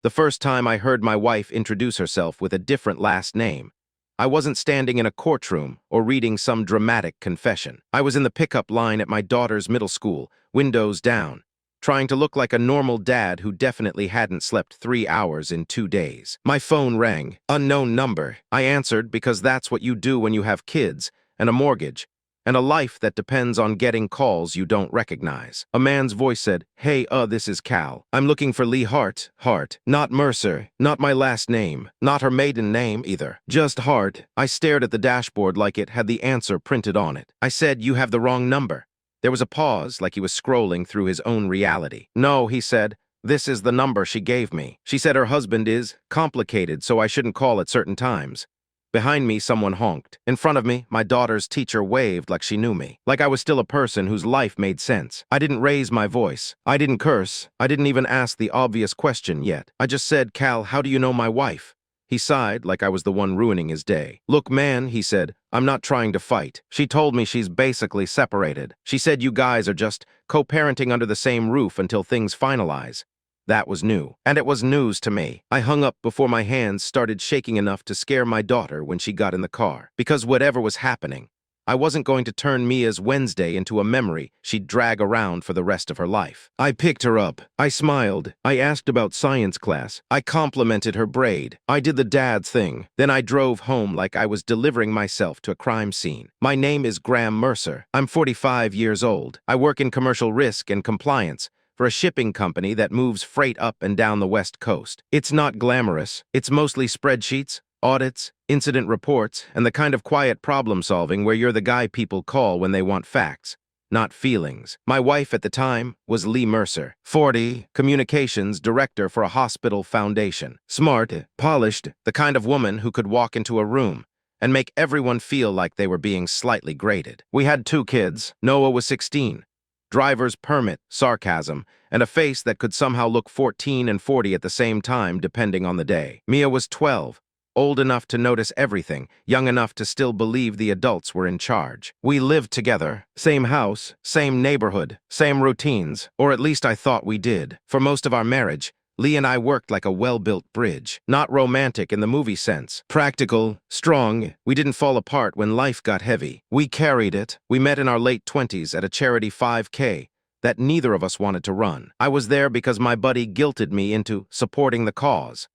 The first time I heard my wife introduce herself with a different last name. I wasn't standing in a courtroom or reading some dramatic confession. I was in the pickup line at my daughter's middle school, windows down, trying to look like a normal dad who definitely hadn't slept 3 hours in 2 days. My phone rang. Unknown number. I answered because that's what you do when you have kids and a mortgage and a life that depends on getting calls you don't recognize. A man's voice said, "Hey, this is Cal. I'm looking for Lee Hart. Hart. Not Mercer. Not my last name. Not her maiden name, either. Just Hart." I stared at the dashboard like it had the answer printed on it. I said, "You have the wrong number." There was a pause, like he was scrolling through his own reality. "No," he said. "This is the number she gave me. She said her husband is complicated, so I shouldn't call at certain times." Behind me, someone honked. In front of me, my daughter's teacher waved like she knew me, like I was still a person whose life made sense. I didn't raise my voice. I didn't curse. I didn't even ask the obvious question yet. I just said, "Cal, how do you know my wife?" He sighed like I was the one ruining his day. "Look, man," he said, "I'm not trying to fight. She told me she's basically separated. She said you guys are just co-parenting under the same roof until things finalize." That was new, and it was news to me. I hung up before my hands started shaking enough to scare my daughter when she got in the car. Because whatever was happening, I wasn't going to turn Mia's Wednesday into a memory she'd drag around for the rest of her life. I picked her up. I smiled. I asked about science class. I complimented her braid. I did the dad thing. Then I drove home like I was delivering myself to a crime scene. My name is Graham Mercer. I'm 45 years old. I work in commercial risk and compliance for a shipping company that moves freight up and down the West Coast. It's not glamorous. It's mostly spreadsheets, audits, incident reports, and the kind of quiet problem-solving where you're the guy people call when they want facts, not feelings. My wife at the time was Lee Mercer, 40, communications director for a hospital foundation. Smart, polished, the kind of woman who could walk into a room and make everyone feel like they were being slightly graded. We had 2 kids. Noah was 16. Driver's permit, sarcasm, and a face that could somehow look 14 and 40 at the same time depending on the day. Mia was 12, old enough to notice everything, young enough to still believe the adults were in charge. We lived together, same house, same neighborhood, same routines, or at least I thought we did. For most of our marriage, Lee and I worked like a well-built bridge. Not romantic in the movie sense. Practical, strong. We didn't fall apart when life got heavy. We carried it. We met in our late 20s at a charity 5K that neither of us wanted to run. I was there because my buddy guilted me into supporting the cause.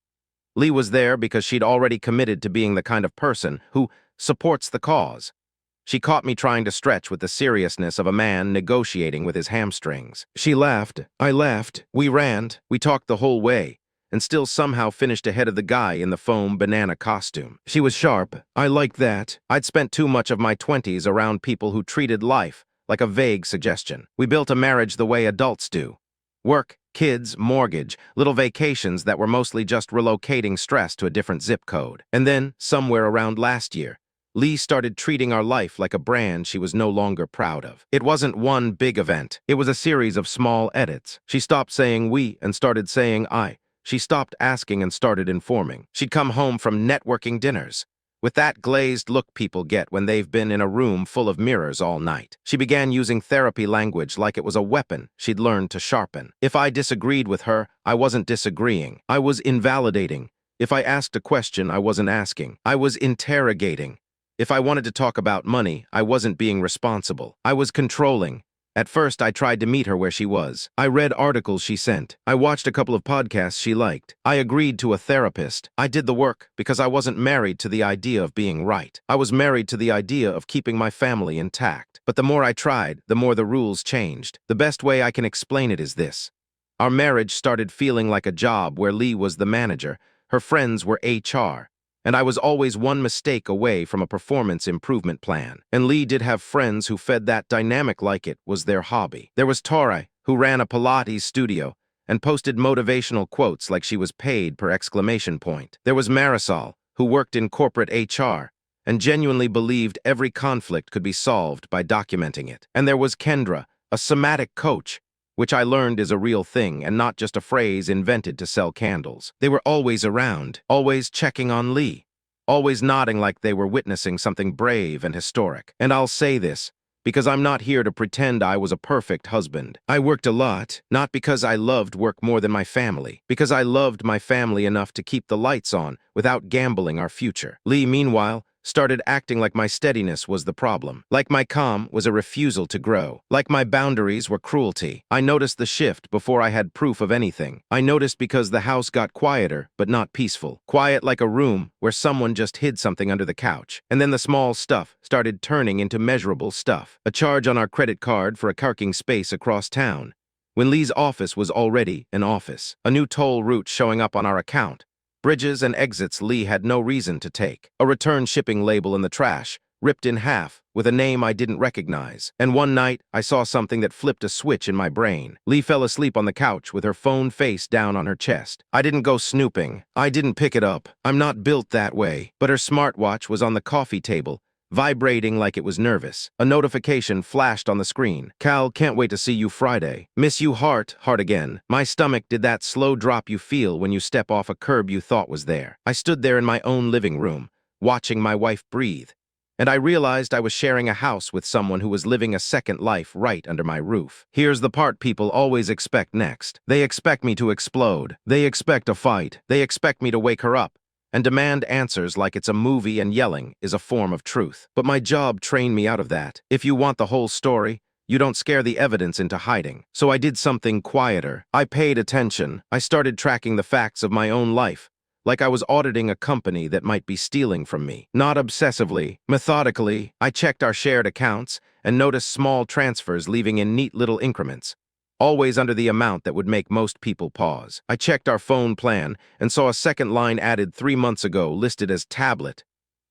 Lee was there because she'd already committed to being the kind of person who supports the cause. She caught me trying to stretch with the seriousness of a man negotiating with his hamstrings. She laughed. I laughed. We ran. We talked the whole way, and still somehow finished ahead of the guy in the foam banana costume. She was sharp. I liked that. I'd spent too much of my 20s around people who treated life like a vague suggestion. We built a marriage the way adults do. Work, kids, mortgage, little vacations that were mostly just relocating stress to a different zip code. And then, somewhere around last year, Lee started treating our life like a brand she was no longer proud of. It wasn't one big event. It was a series of small edits. She stopped saying we and started saying I. She stopped asking and started informing. She'd come home from networking dinners with that glazed look people get when they've been in a room full of mirrors all night. She began using therapy language like it was a weapon she'd learned to sharpen. If I disagreed with her, I wasn't disagreeing. I was invalidating. If I asked a question, I wasn't asking. I was interrogating. If I wanted to talk about money, I wasn't being responsible. I was controlling. At first, I tried to meet her where she was. I read articles she sent. I watched a couple of podcasts she liked. I agreed to a therapist. I did the work because I wasn't married to the idea of being right. I was married to the idea of keeping my family intact. But the more I tried, the more the rules changed. The best way I can explain it is this. Our marriage started feeling like a job where Lee was the manager, her friends were HR, and I was always one mistake away from a performance improvement plan. And Lee did have friends who fed that dynamic like it was their hobby. There was Tori, who ran a Pilates studio and posted motivational quotes like she was paid per exclamation point. There was Marisol, who worked in corporate HR and genuinely believed every conflict could be solved by documenting it. And there was Kendra, a somatic coach, which I learned is a real thing and not just a phrase invented to sell candles. They were always around, always checking on Lee, always nodding like they were witnessing something brave and historic. And I'll say this, because I'm not here to pretend I was a perfect husband. I worked a lot, not because I loved work more than my family, because I loved my family enough to keep the lights on without gambling our future. Lee, meanwhile, started acting like my steadiness was the problem, like my calm was a refusal to grow, like my boundaries were cruelty. I noticed the shift before I had proof of anything. I noticed because the house got quieter, but not peaceful. Quiet like a room where someone just hid something under the couch. And then the small stuff started turning into measurable stuff. A charge on our credit card for a parking space across town, when Lee's office was already an office. A new toll route showing up on our account. Bridges and exits Lee had no reason to take. A return shipping label in the trash, ripped in half, with a name I didn't recognize. And one night, I saw something that flipped a switch in my brain. Lee fell asleep on the couch with her phone face down on her chest. I didn't go snooping. I didn't pick it up. I'm not built that way. But her smartwatch was on the coffee table, vibrating like it was nervous. A notification flashed on the screen. Cal, can't wait to see you Friday. Miss you, heart again. My stomach did that slow drop you feel when you step off a curb you thought was there. I stood there in my own living room, watching my wife breathe. And I realized I was sharing a house with someone who was living a second life right under my roof. Here's the part people always expect next. They expect me to explode. They expect a fight. They expect me to wake her up and demand answers like it's a movie and yelling is a form of truth. But my job trained me out of that. If you want the whole story, you don't scare the evidence into hiding. So I did something quieter. I paid attention. I started tracking the facts of my own life, like I was auditing a company that might be stealing from me. Not obsessively, methodically. I checked our shared accounts and noticed small transfers leaving in neat little increments, always under the amount that would make most people pause. I checked our phone plan and saw a second line added 3 months ago listed as tablet.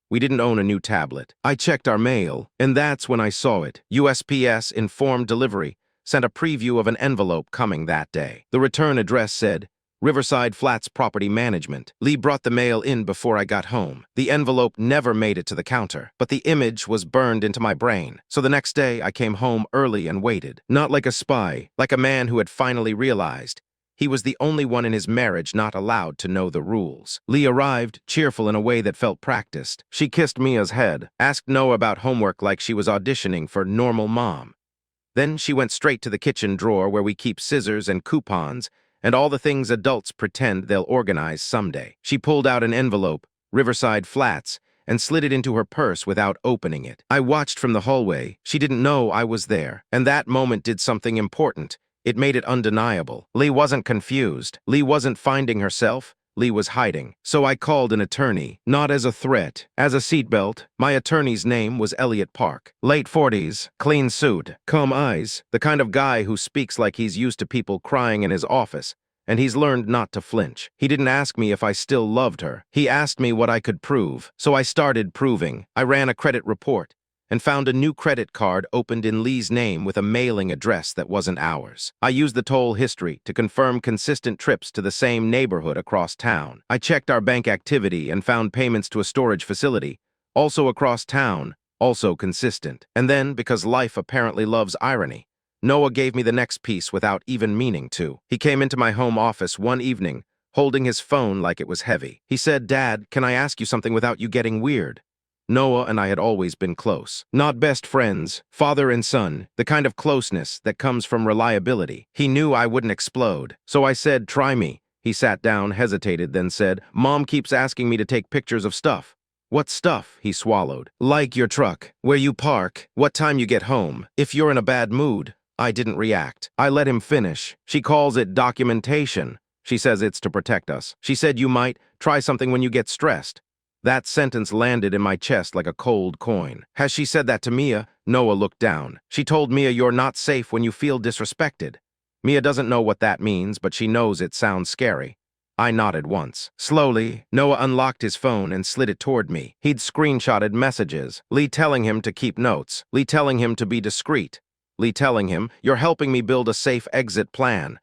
We didn't own a new tablet. I checked our mail, and that's when I saw it. USPS Informed Delivery sent a preview of an envelope coming that day. The return address said, Riverside Flats Property Management. Lee brought the mail in before I got home. The envelope never made it to the counter, but the image was burned into my brain. So the next day, I came home early and waited. Not like a spy, like a man who had finally realized he was the only one in his marriage not allowed to know the rules. Lee arrived, cheerful in a way that felt practiced. She kissed Mia's head, asked Noah about homework like she was auditioning for Normal Mom. Then she went straight to the kitchen drawer where we keep scissors and coupons and all the things adults pretend they'll organize someday. She pulled out an envelope, Riverside Flats, and slid it into her purse without opening it. I watched from the hallway. She didn't know I was there. And that moment did something important. It made it undeniable. Lee wasn't confused. Lee wasn't finding herself. Lee was hiding. So I called an attorney, not as a threat, as a seatbelt. My attorney's name was Elliot Park. Late 40s, clean suit, calm eyes, the kind of guy who speaks like he's used to people crying in his office, and he's learned not to flinch. He didn't ask me if I still loved her. He asked me what I could prove. So I started proving. I ran a credit report and found a new credit card opened in Lee's name with a mailing address that wasn't ours. I used the toll history to confirm consistent trips to the same neighborhood across town. I checked our bank activity and found payments to a storage facility, also across town, also consistent. And then, because life apparently loves irony, Noah gave me the next piece without even meaning to. He came into my home office one evening, holding his phone like it was heavy. He said, Dad, can I ask you something without you getting weird? Noah and I had always been close. Not best friends, father and son, the kind of closeness that comes from reliability. He knew I wouldn't explode. So I said, try me. He sat down, hesitated, then said, Mom keeps asking me to take pictures of stuff. What stuff? He swallowed. Like your truck, where you park, what time you get home, if you're in a bad mood. I didn't react. I let him finish. She calls it documentation. She says it's to protect us. She said you might try something when you get stressed. That sentence landed in my chest like a cold coin. Has she said that to Mia? Noah looked down. She told Mia you're not safe when you feel disrespected. Mia doesn't know what that means, but she knows it sounds scary. I nodded once. Slowly, Noah unlocked his phone and slid it toward me. He'd screenshotted messages. Lee telling him to keep notes. Lee telling him to be discreet. Lee telling him, you're helping me build a safe exit plan.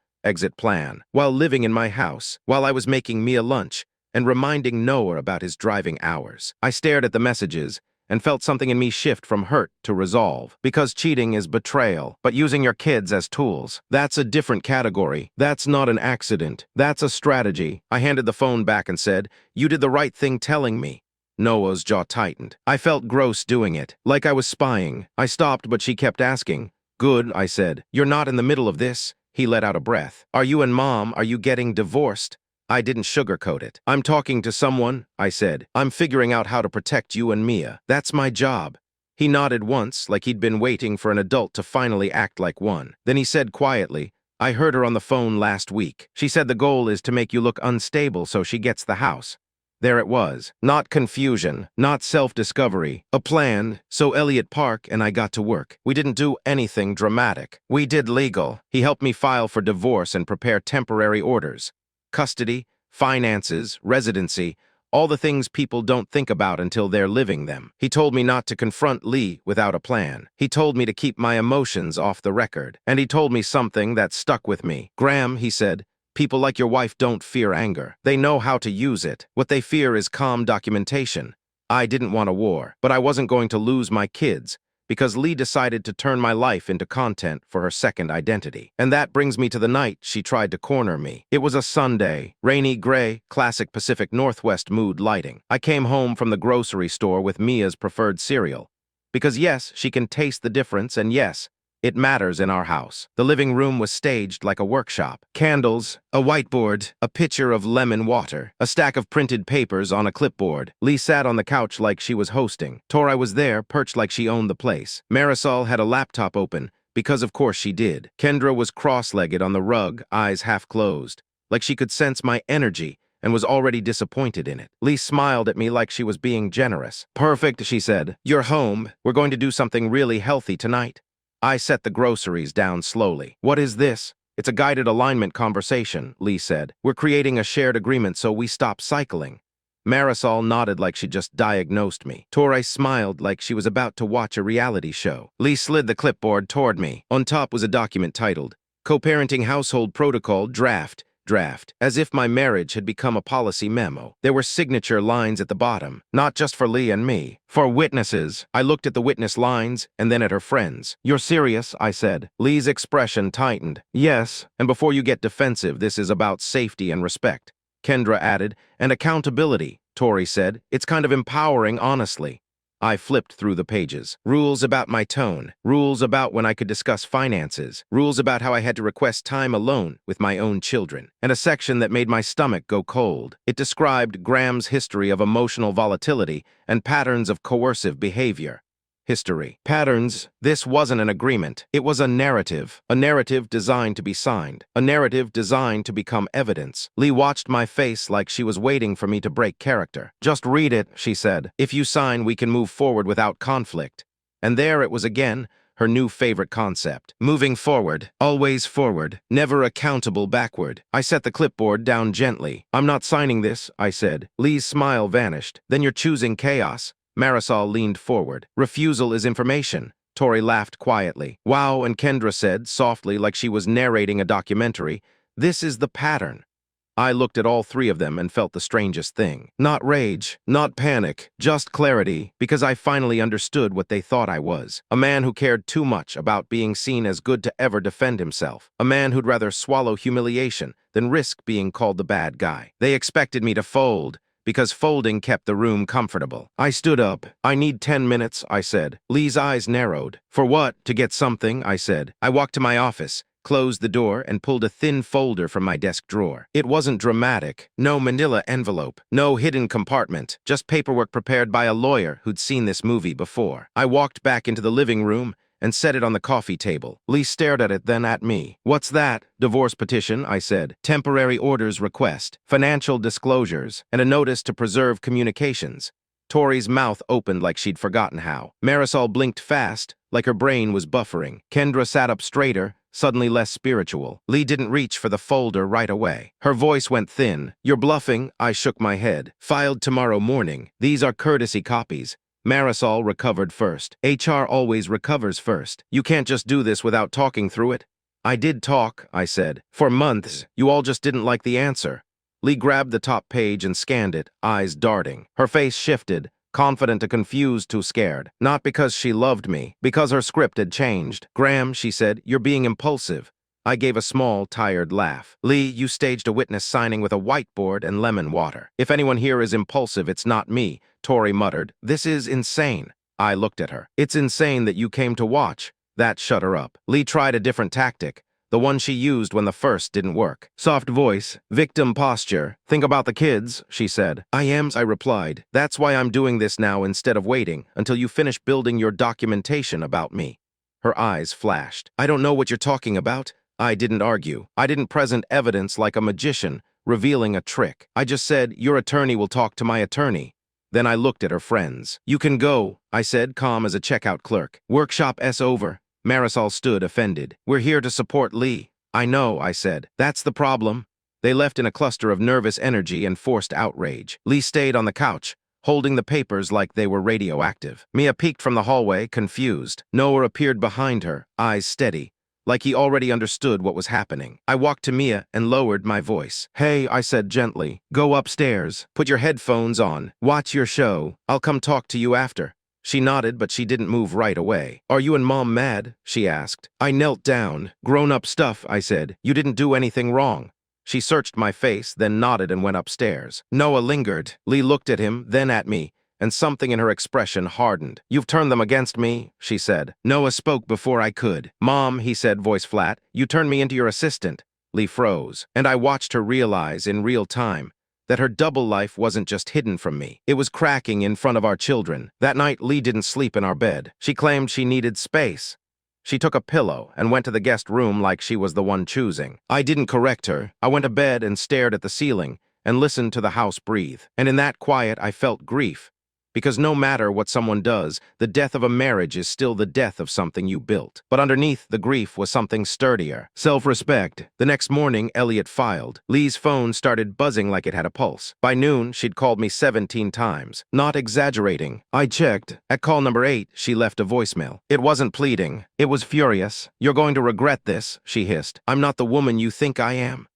While living in my house, while I was making Mia lunch, and reminding Noah about his driving hours. I stared at the messages and felt something in me shift from hurt to resolve. Because cheating is betrayal, but using your kids as tools, that's a different category. That's not an accident. That's a strategy. I handed the phone back and said, you did the right thing telling me. Noah's jaw tightened. I felt gross doing it, like I was spying. I stopped, but she kept asking. Good, I said. You're not in the middle of this? He let out a breath. Are you and Mom, are you getting divorced? I didn't sugarcoat it. I'm talking to someone, I said. I'm figuring out how to protect you and Mia. That's my job. He nodded once, like he'd been waiting for an adult to finally act like one. Then he said quietly, I heard her on the phone last week. She said the goal is to make you look unstable so she gets the house. There it was. Not confusion, not self-discovery. A plan, so Elliot Park and I got to work. We didn't do anything dramatic. We did legal. He helped me file for divorce and prepare temporary orders. Custody, finances, residency, all the things people don't think about until they're living them. He told me not to confront Lee without a plan. He told me to keep my emotions off the record. And he told me something that stuck with me. Graham, he said, people like your wife don't fear anger. They know how to use it. What they fear is calm documentation. I didn't want a war, but I wasn't going to lose my kids, because Lee decided to turn my life into content for her second identity. And that brings me to the night she tried to corner me. It was a Sunday, rainy gray, classic Pacific Northwest mood lighting. I came home from the grocery store with Mia's preferred cereal. Because yes, she can taste the difference, and yes, it matters in our house. The living room was staged like a workshop. Candles, a whiteboard, a pitcher of lemon water, a stack of printed papers on a clipboard. Lee sat on the couch like she was hosting. Tori was there, perched like she owned the place. Marisol had a laptop open, because of course she did. Kendra was cross-legged on the rug, eyes half closed, like she could sense my energy and was already disappointed in it. Lee smiled at me like she was being generous. Perfect, she said. You're home. We're going to do something really healthy tonight. I set the groceries down slowly. What is this? It's a guided alignment conversation, Lee said. We're creating a shared agreement so we stop cycling. Marisol nodded like she just diagnosed me. Tori smiled like she was about to watch a reality show. Lee slid the clipboard toward me. On top was a document titled, Co-Parenting Household Protocol Draft, as if my marriage had become a policy memo. There were signature lines at the bottom, not just for Lee and me. For witnesses. I looked at the witness lines and then at her friends. You're serious, I said. Lee's expression tightened. Yes, and before you get defensive, this is about safety and respect. Kendra added, and accountability, Tori said. It's kind of empowering, honestly. I flipped through the pages. Rules about my tone. Rules about when I could discuss finances. Rules about how I had to request time alone with my own children. And a section that made my stomach go cold. It described Graham's history of emotional volatility and patterns of coercive behavior. History. Patterns. This wasn't an agreement. It was a narrative. A narrative designed to be signed. A narrative designed to become evidence. Lee watched my face like she was waiting for me to break character. Just read it, she said. If you sign, we can move forward without conflict. And there it was again, her new favorite concept. Moving forward, always forward, never accountable backward. I set the clipboard down gently. I'm not signing this, I said. Lee's smile vanished. Then you're choosing chaos. Marisol leaned forward. Refusal is information. Tori laughed quietly. Wow, and Kendra said, softly like she was narrating a documentary, this is the pattern. I looked at all three of them and felt the strangest thing. Not rage, not panic, just clarity, because I finally understood what they thought I was. A man who cared too much about being seen as good to ever defend himself. A man who'd rather swallow humiliation than risk being called the bad guy. They expected me to fold, because folding kept the room comfortable. I stood up. I need 10 minutes, I said. Lee's eyes narrowed. For what? To get something, I said. I walked to my office, closed the door, and pulled a thin folder from my desk drawer. It wasn't dramatic. No manila envelope. No hidden compartment. Just paperwork prepared by a lawyer who'd seen this movie before. I walked back into the living room and set it on the coffee table. Lee stared at it, then at me. What's that? Divorce petition, I said. Temporary orders request, financial disclosures, and a notice to preserve communications. Tori's mouth opened like she'd forgotten how. Marisol blinked fast, like her brain was buffering. Kendra sat up straighter, suddenly less spiritual. Lee didn't reach for the folder right away. Her voice went thin. You're bluffing, I shook my head. Filed tomorrow morning. These are courtesy copies. Marisol recovered first. HR always recovers first. You can't just do this without talking through it. I did talk, I said. For months, you all just didn't like the answer. Lee grabbed the top page and scanned it, eyes darting. Her face shifted, confident to confused to scared. Not because she loved me, because her script had changed. Graham, she said, you're being impulsive. I gave a small, tired laugh. Lee, you staged a witness signing with a whiteboard and lemon water. If anyone here is impulsive, it's not me, Tori muttered. This is insane. I looked at her. It's insane that you came to watch. That shut her up. Lee tried a different tactic. The one she used when the first didn't work. Soft voice, victim posture. Think about the kids, she said. I replied. That's why I'm doing this now instead of waiting until you finish building your documentation about me. Her eyes flashed. I don't know what you're talking about. I didn't argue. I didn't present evidence like a magician, revealing a trick. I just said, your attorney will talk to my attorney. Then I looked at her friends. You can go, I said, calm as a checkout clerk. Workshop S over. Marisol stood offended. We're here to support Lee. I know, I said. That's the problem. They left in a cluster of nervous energy and forced outrage. Lee stayed on the couch, holding the papers like they were radioactive. Mia peeked from the hallway, confused. Noah appeared behind her, eyes steady, like he already understood what was happening. I walked to Mia and lowered my voice. Hey, I said gently, go upstairs. Put your headphones on. Watch your show. I'll come talk to you after. She nodded, but she didn't move right away. Are you and Mom mad? She asked. I knelt down. Grown-up stuff, I said. You didn't do anything wrong. She searched my face, then nodded and went upstairs. Noah lingered. Lee looked at him, then at me, and something in her expression hardened. You've turned them against me, she said. Noah spoke before I could. Mom, he said, voice flat, you turned me into your assistant. Lee froze, and I watched her realize in real time that her double life wasn't just hidden from me. It was cracking in front of our children. That night, Lee didn't sleep in our bed. She claimed she needed space. She took a pillow and went to the guest room like she was the one choosing. I didn't correct her. I went to bed and stared at the ceiling and listened to the house breathe. And in that quiet, I felt grief. Because no matter what someone does, the death of a marriage is still the death of something you built. But underneath the grief was something sturdier. Self-respect. The next morning, Elliot filed. Lee's phone started buzzing like it had a pulse. By noon, she'd called me 17 times. Not exaggerating. I checked. At call number 8, she left a voicemail. It wasn't pleading. It was furious. You're going to regret this, she hissed. I'm not the woman you think I am.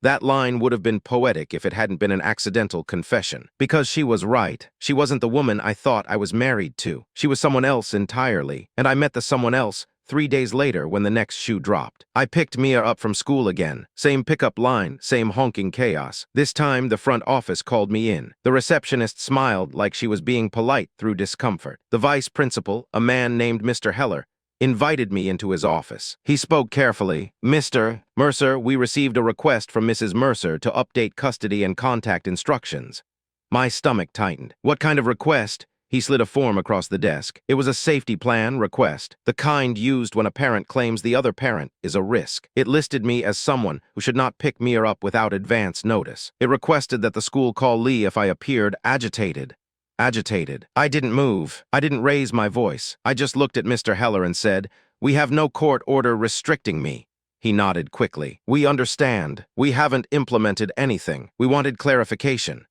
That line would have been poetic if it hadn't been an accidental confession. Because she was right. She wasn't the woman I thought I was married to. She was someone else entirely. And I met the someone else 3 days later when the next shoe dropped. I picked Mia up from school again. Same pickup line, same honking chaos. This time, the front office called me in. The receptionist smiled like she was being polite through discomfort. The vice principal, a man named Mr. Heller, invited me into his office. He spoke carefully. Mr. Mercer, we received a request from Mrs. Mercer to update custody and contact instructions. My stomach tightened. What kind of request? He slid a form across the desk. It was a safety plan request, the kind used when a parent claims the other parent is a risk. It listed me as someone who should not pick Mia up without advance notice. It requested that the school call Lee if I appeared agitated. I didn't move. I didn't raise my voice. I just looked at Mr. Heller and said, "We have no court order restricting me." He nodded quickly. "We understand. We haven't implemented anything. We wanted clarification."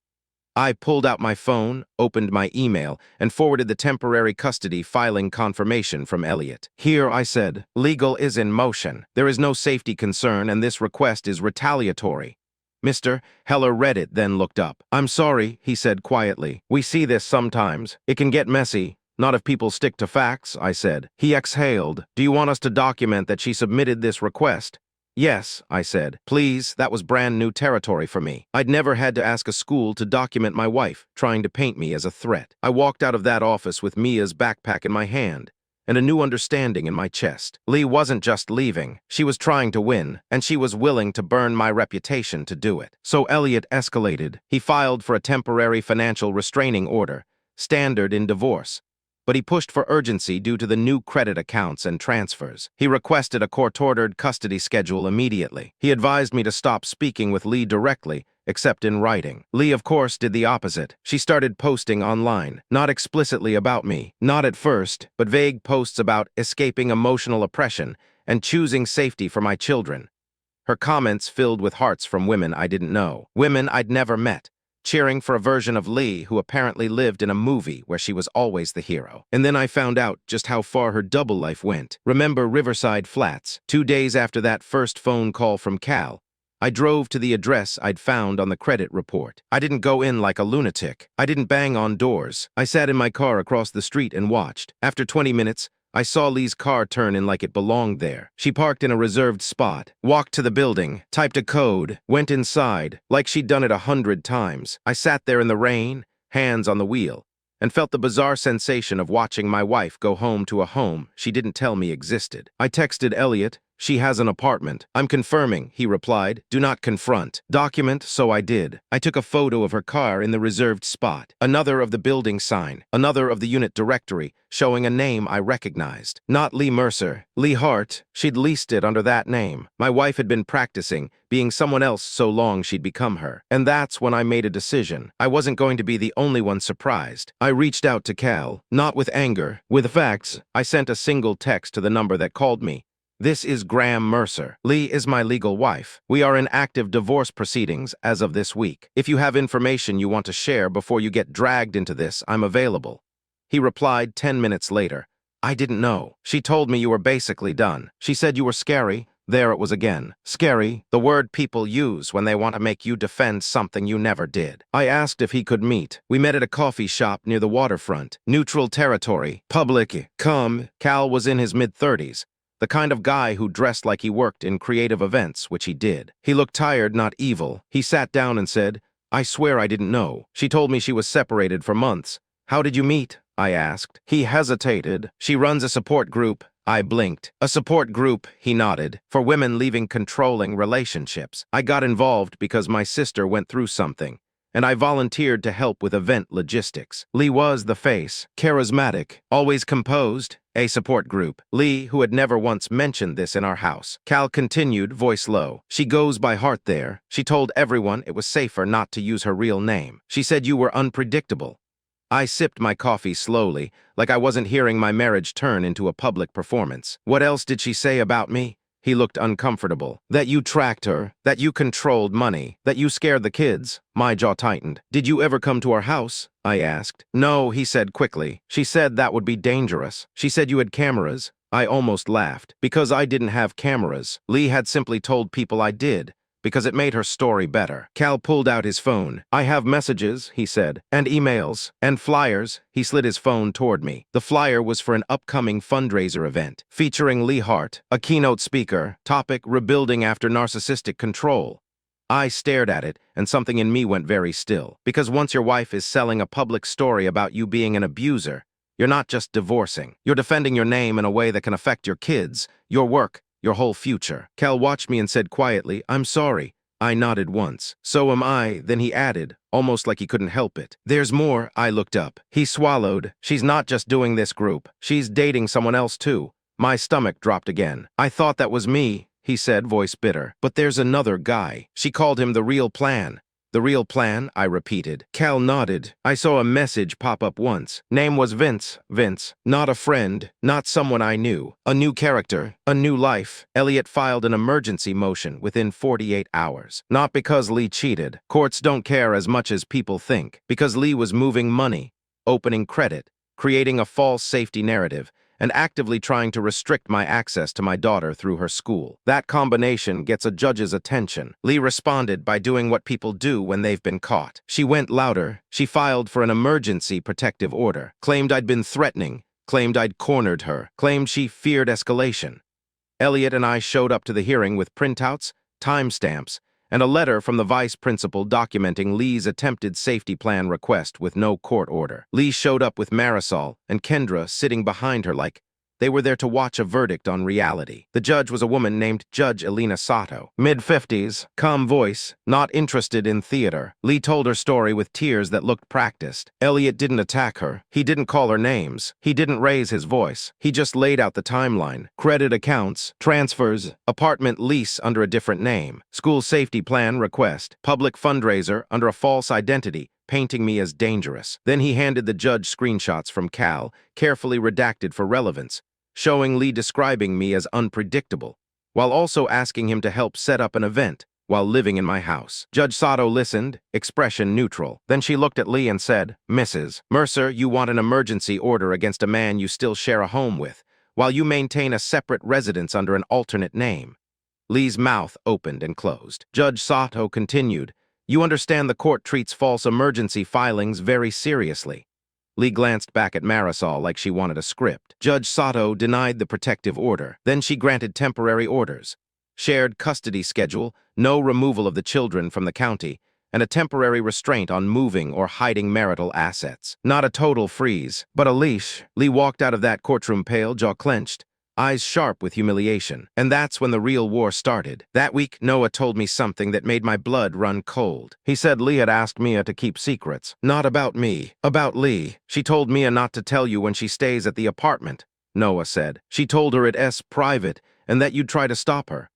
I pulled out my phone, opened my email, and forwarded the temporary custody filing confirmation from Elliot. "Here," I said, "legal is in motion. There is no safety concern, and this request is retaliatory." Mr. Heller read it, then looked up. "I'm sorry," he said quietly. "We see this sometimes. It can get messy. Not if people stick to facts," I said. He exhaled. "Do you want us to document that she submitted this request?" "Yes," I said. "Please, that was brand new territory for me. I'd never had to ask a school to document my wife, trying to paint me as a threat." I walked out of that office with Mia's backpack in my hand, and a new understanding in my chest. Lee wasn't just leaving. She was trying to win, and she was willing to burn my reputation to do it. So Elliot escalated. He filed for a temporary financial restraining order, standard in divorce. But he pushed for urgency due to the new credit accounts and transfers. He requested a court-ordered custody schedule immediately. He advised me to stop speaking with Lee directly, except in writing. Lee, of course, did the opposite. She started posting online, not explicitly about me, not at first, but vague posts about escaping emotional oppression and choosing safety for my children. Her comments filled with hearts from women I didn't know, women I'd never met, cheering for a version of Lee who apparently lived in a movie where she was always the hero. And then I found out just how far her double life went. Remember Riverside Flats? 2 days after that first phone call from Cal, I drove to the address I'd found on the credit report. I didn't go in like a lunatic. I didn't bang on doors. I sat in my car across the street and watched. After 20 minutes, I saw Lee's car turn in like it belonged there. She parked in a reserved spot, walked to the building, typed a code, went inside, like she'd done it 100 times. I sat there in the rain, hands on the wheel, and felt the bizarre sensation of watching my wife go home to a home she didn't tell me existed. I texted Elliot. She has an apartment. I'm confirming, he replied. Do not confront. Document, so I did. I took a photo of her car in the reserved spot, another of the building sign, another of the unit directory, showing a name I recognized. Not Lee Mercer, Lee Hart. She'd leased it under that name. My wife had been practicing, being someone else so long she'd become her. And that's when I made a decision. I wasn't going to be the only one surprised. I reached out to Cal, not with anger, with facts. I sent a single text to the number that called me. This is Graham Mercer. Lee is my legal wife. We are in active divorce proceedings as of this week. If you have information you want to share before you get dragged into this, I'm available. He replied 10 minutes later. I didn't know. She told me you were basically done. She said you were scary. There it was again. Scary, the word people use when they want to make you defend something you never did. I asked if he could meet. We met at a coffee shop near the waterfront. Neutral territory. Public. Come. Cal was in his mid-30s. The kind of guy who dressed like he worked in creative events, which he did. He looked tired, not evil. He sat down and said, I swear I didn't know. She told me she was separated for months. How did you meet? I asked. He hesitated. She runs a support group. I blinked. A support group, he nodded, for women leaving controlling relationships. I got involved because my sister went through something, and I volunteered to help with event logistics. Lee was the face, charismatic, always composed, a support group. Lee, who had never once mentioned this in our house. Cal continued, voice low. She goes by Hart there. She told everyone it was safer not to use her real name. She said you were unpredictable. I sipped my coffee slowly, like I wasn't hearing my marriage turn into a public performance. What else did she say about me? He looked uncomfortable. That you tracked her, that you controlled money, that you scared the kids. My jaw tightened. Did you ever come to our house? I asked. No, he said quickly. She said that would be dangerous. She said you had cameras. I almost laughed. Because I didn't have cameras. Lee had simply told people I did, because it made her story better. Cal pulled out his phone. I have messages, he said, and emails, and flyers. He slid his phone toward me. The flyer was for an upcoming fundraiser event, featuring Lee Hart, a keynote speaker, topic rebuilding after narcissistic control. I stared at it, and something in me went very still. Because once your wife is selling a public story about you being an abuser, you're not just divorcing. You're defending your name in a way that can affect your kids, your work, your whole future. Cal watched me and said quietly, I'm sorry. I nodded once. So am I, then he added, almost like he couldn't help it. There's more. I looked up. He swallowed. She's not just doing this group. She's dating someone else too. My stomach dropped again. I thought that was me, he said, voice bitter. But there's another guy. She called him the real plan. The real plan, I repeated. Cal nodded. I saw a message pop up once. Name was Vince. Vince. Not a friend. Not someone I knew. A new character. A new life. Elliot filed an emergency motion within 48 hours. Not because Lee cheated. Courts don't care as much as people think. Because Lee was moving money, opening credit, creating a false safety narrative, and actively trying to restrict my access to my daughter through her school. That combination gets a judge's attention. Lee responded by doing what people do when they've been caught. She went louder. She filed for an emergency protective order, claimed I'd been threatening, claimed I'd cornered her, claimed she feared escalation. Elliot and I showed up to the hearing with printouts, timestamps, and a letter from the vice principal documenting Lee's attempted safety plan request with no court order. Lee showed up with Marisol and Kendra sitting behind her like they were there to watch a verdict on reality. The judge was a woman named Judge Elena Sato, mid-50s, calm voice, not interested in theater. Lee told her story with tears that looked practiced. Elliot didn't attack her. He didn't call her names. He didn't raise his voice. He just laid out the timeline. Credit accounts, transfers, apartment lease under a different name, school safety plan request, public fundraiser under a false identity, painting me as dangerous. Then he handed the judge screenshots from Cal, carefully redacted for relevance, showing Lee describing me as unpredictable, while also asking him to help set up an event while living in my house. Judge Sato listened, expression neutral. Then she looked at Lee and said, Mrs. Mercer, you want an emergency order against a man you still share a home with, while you maintain a separate residence under an alternate name. Lee's mouth opened and closed. Judge Sato continued, you understand the court treats false emergency filings very seriously. Lee glanced back at Marisol like she wanted a script. Judge Sato denied the protective order. Then she granted temporary orders. Shared custody schedule, no removal of the children from the county, and a temporary restraint on moving or hiding marital assets. Not a total freeze, but a leash. Lee walked out of that courtroom pale, jaw clenched, eyes sharp with humiliation. And that's when the real war started. That week, Noah told me something that made my blood run cold. He said Lee had asked Mia to keep secrets. Not about me, about Lee. She told Mia not to tell you when she stays at the apartment, Noah said. She told her it's private and that you'd try to stop her.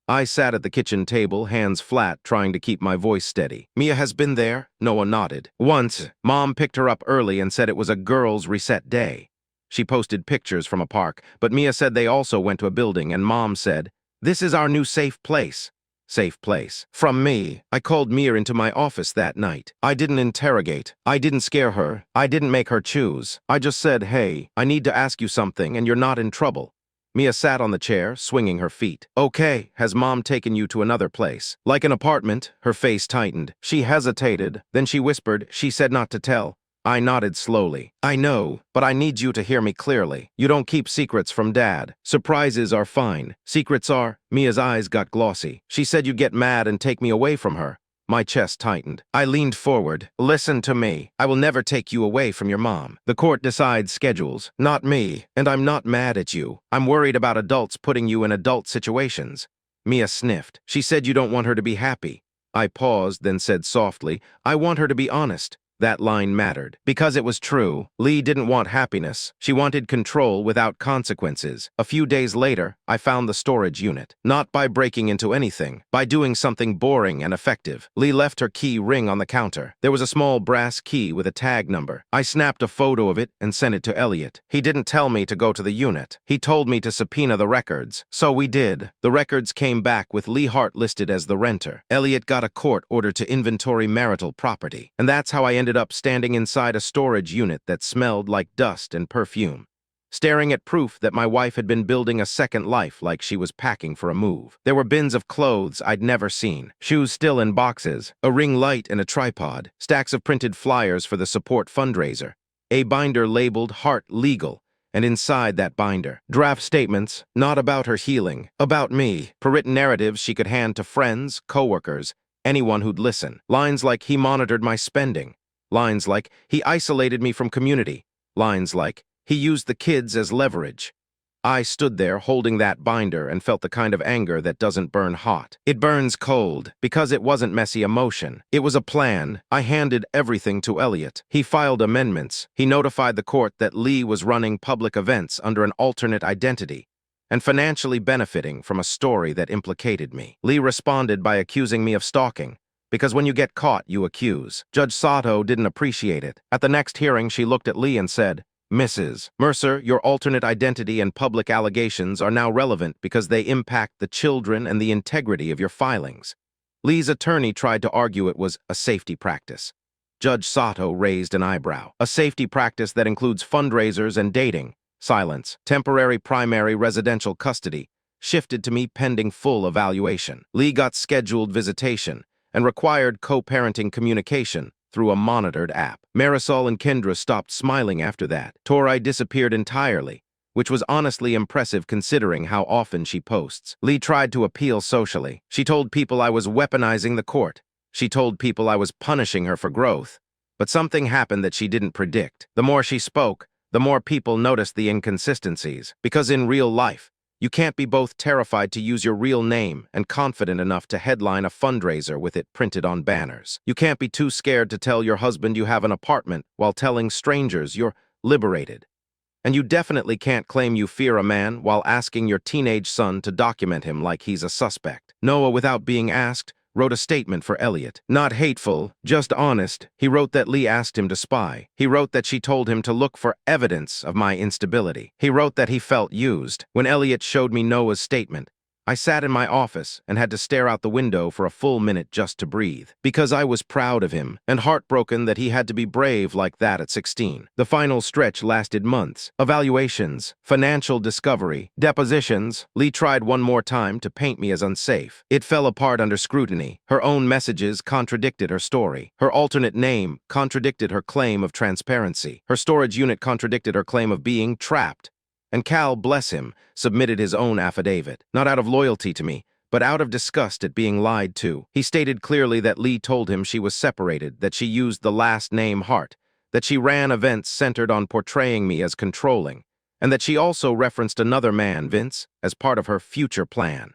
I sat at the kitchen table, hands flat, trying to keep my voice steady. Mia has been there? Noah nodded. Once, Mom picked her up early and said it was a girls' reset day. She posted pictures from a park, but Mia said they also went to a building, and Mom said, "This is our new safe place." Safe place. From me. I called Mia into my office that night. I didn't interrogate. I didn't scare her. I didn't make her choose. I just said, "Hey, I need to ask you something, and you're not in trouble." Mia sat on the chair, swinging her feet. Okay, has Mom taken you to another place? Like an apartment? Her face tightened. She hesitated. Then she whispered, "She said not to tell." I nodded slowly. I know, but I need you to hear me clearly. You don't keep secrets from Dad. Surprises are fine. Secrets are... Mia's eyes got glossy. She said you'd get mad and take me away from her. My chest tightened. I leaned forward. Listen to me. I will never take you away from your mom. The court decides schedules, not me. And I'm not mad at you. I'm worried about adults putting you in adult situations. Mia sniffed. She said you don't want her to be happy. I paused, then said softly, I want her to be honest. That line mattered. Because it was true. Lee didn't want happiness. She wanted control without consequences. A few days later, I found the storage unit. Not by breaking into anything, by doing something boring and effective. Lee left her key ring on the counter. There was a small brass key with a tag number. I snapped a photo of it and sent it to Elliot. He didn't tell me to go to the unit. He told me to subpoena the records. So we did. The records came back with Lee Hart listed as the renter. Elliot got a court order to inventory marital property. And that's how I ended up standing inside a storage unit that smelled like dust and perfume, staring at proof that my wife had been building a second life like she was packing for a move. There were bins of clothes I'd never seen, shoes still in boxes, a ring light and a tripod, stacks of printed flyers for the support fundraiser, a binder labeled Heart Legal, and inside that binder, draft statements, not about her healing, about me, per-written narratives she could hand to friends, coworkers, anyone who'd listen. Lines like he monitored my spending. Lines like, he isolated me from community. Lines like, he used the kids as leverage. I stood there holding that binder and felt the kind of anger that doesn't burn hot. It burns cold, because it wasn't messy emotion. It was a plan. I handed everything to Elliot. He filed amendments. He notified the court that Lee was running public events under an alternate identity and financially benefiting from a story that implicated me. Lee responded by accusing me of stalking. Because when you get caught, you accuse. Judge Sato didn't appreciate it. At the next hearing, she looked at Lee and said, Mrs. Mercer, your alternate identity and public allegations are now relevant because they impact the children and the integrity of your filings. Lee's attorney tried to argue it was a safety practice. Judge Sato raised an eyebrow. A safety practice that includes fundraisers and dating. Silence. Temporary primary residential custody. Shifted to me pending full evaluation. Lee got scheduled visitation and required co-parenting communication through a monitored app. Marisol and Kendra stopped smiling after that. Tori disappeared entirely, which was honestly impressive considering how often she posts. Lee tried to appeal socially. She told people I was weaponizing the court. She told people I was punishing her for growth. But something happened that she didn't predict. The more she spoke, the more people noticed the inconsistencies. Because in real life, you can't be both terrified to use your real name and confident enough to headline a fundraiser with it printed on banners. You can't be too scared to tell your husband you have an apartment while telling strangers you're liberated. And you definitely can't claim you fear a man while asking your teenage son to document him like he's a suspect. Noah, without being asked, wrote a statement for Elliot. Not hateful, just honest. He wrote that Lee asked him to spy. He wrote that she told him to look for evidence of my instability. He wrote that he felt used. When Elliot showed me Noah's statement, I sat in my office and had to stare out the window for a full minute just to breathe. Because I was proud of him and heartbroken that he had to be brave like that at 16. The final stretch lasted months. Evaluations, financial discovery, depositions. Lee tried one more time to paint me as unsafe. It fell apart under scrutiny. Her own messages contradicted her story. Her alternate name contradicted her claim of transparency. Her storage unit contradicted her claim of being trapped. And Cal, bless him, submitted his own affidavit, not out of loyalty to me, but out of disgust at being lied to. He stated clearly that Lee told him she was separated, that she used the last name Hart, that she ran events centered on portraying me as controlling, and that she also referenced another man, Vince, as part of her future plan.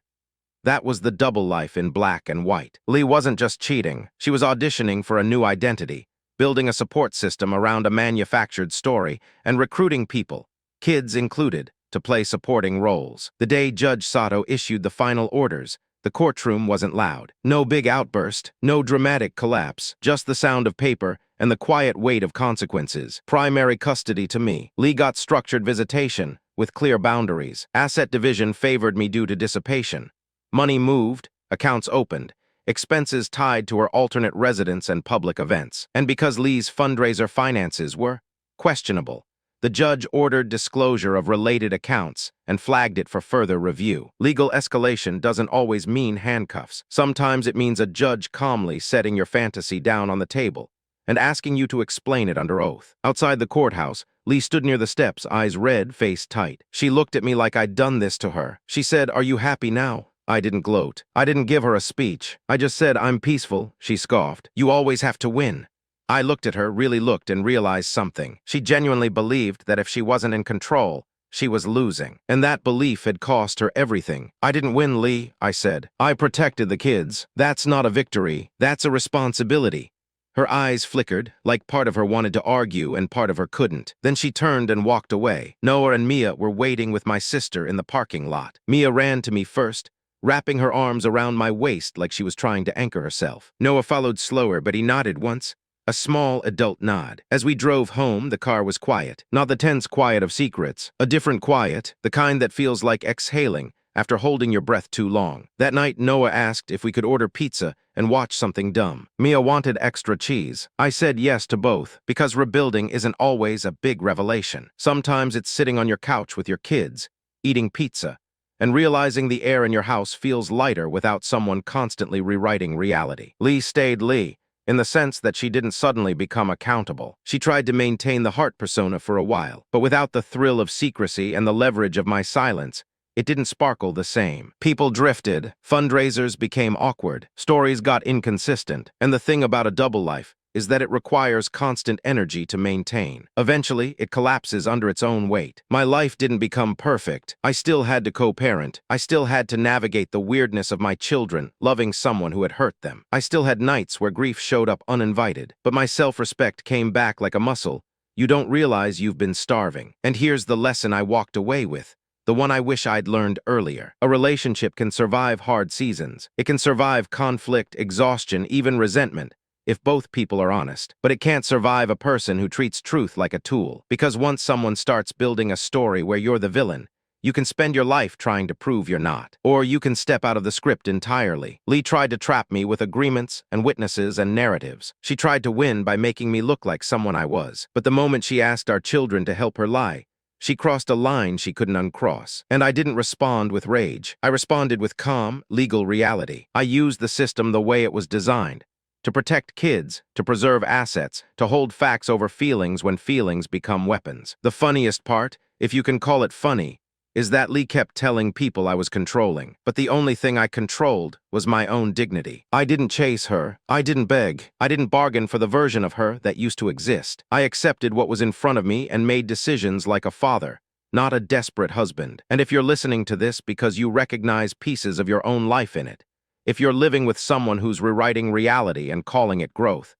That was the double life in black and white. Lee wasn't just cheating, she was auditioning for a new identity, building a support system around a manufactured story, and recruiting people, kids included, to play supporting roles. The day Judge Sato issued the final orders, the courtroom wasn't loud. No big outburst, no dramatic collapse, just the sound of paper and the quiet weight of consequences. Primary custody to me. Lee got structured visitation, with clear boundaries. Asset division favored me due to dissipation. Money moved, accounts opened, expenses tied to her alternate residence and public events. And because Lee's fundraiser finances were questionable, the judge ordered disclosure of related accounts and flagged it for further review. Legal escalation doesn't always mean handcuffs. Sometimes it means a judge calmly setting your fantasy down on the table and asking you to explain it under oath. Outside the courthouse, Lee stood near the steps, eyes red, face tight. She looked at me like I'd done this to her. She said, "Are you happy now?" I didn't gloat. I didn't give her a speech. I just said, "I'm peaceful," she scoffed. "You always have to win." I looked at her, really looked, and realized something. She genuinely believed that if she wasn't in control, she was losing. And that belief had cost her everything. "I didn't win, Lee," I said. "I protected the kids. That's not a victory. That's a responsibility." Her eyes flickered, like part of her wanted to argue and part of her couldn't. Then she turned and walked away. Noah and Mia were waiting with my sister in the parking lot. Mia ran to me first, wrapping her arms around my waist like she was trying to anchor herself. Noah followed slower, but he nodded once. A small adult nod. As we drove home, the car was quiet. Not the tense quiet of secrets. A different quiet, the kind that feels like exhaling after holding your breath too long. That night, Noah asked if we could order pizza and watch something dumb. Mia wanted extra cheese. I said yes to both, because rebuilding isn't always a big revelation. Sometimes it's sitting on your couch with your kids, eating pizza, and realizing the air in your house feels lighter without someone constantly rewriting reality. Lee stayed Lee, in the sense that she didn't suddenly become accountable. She tried to maintain the Hart persona for a while, but without the thrill of secrecy and the leverage of my silence, it didn't sparkle the same. People drifted, fundraisers became awkward, stories got inconsistent, and the thing about a double life is that it requires constant energy to maintain. Eventually, it collapses under its own weight. My life didn't become perfect. I still had to co-parent. I still had to navigate the weirdness of my children, loving someone who had hurt them. I still had nights where grief showed up uninvited. But my self-respect came back like a muscle. You don't realize you've been starving. And here's the lesson I walked away with. The one I wish I'd learned earlier. A relationship can survive hard seasons. It can survive conflict, exhaustion, even resentment, if both people are honest. But it can't survive a person who treats truth like a tool. Because once someone starts building a story where you're the villain, you can spend your life trying to prove you're not. Or you can step out of the script entirely. Lee tried to trap me with agreements and witnesses and narratives. She tried to win by making me look like someone I was. But the moment she asked our children to help her lie, she crossed a line she couldn't uncross. And I didn't respond with rage. I responded with calm, legal reality. I used the system the way it was designed. To protect kids, to preserve assets, to hold facts over feelings when feelings become weapons. The funniest part, if you can call it funny, is that Lee kept telling people I was controlling. But the only thing I controlled was my own dignity. I didn't chase her. I didn't beg. I didn't bargain for the version of her that used to exist. I accepted what was in front of me and made decisions like a father, not a desperate husband. And if you're listening to this because you recognize pieces of your own life in it, if you're living with someone who's rewriting reality and calling it growth,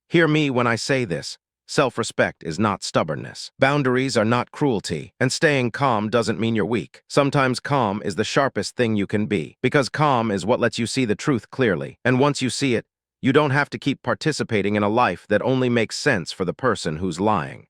hear me when I say this. Self-respect is not stubbornness. Boundaries are not cruelty. And staying calm doesn't mean you're weak. Sometimes calm is the sharpest thing you can be. Because calm is what lets you see the truth clearly. And once you see it, you don't have to keep participating in a life that only makes sense for the person who's lying.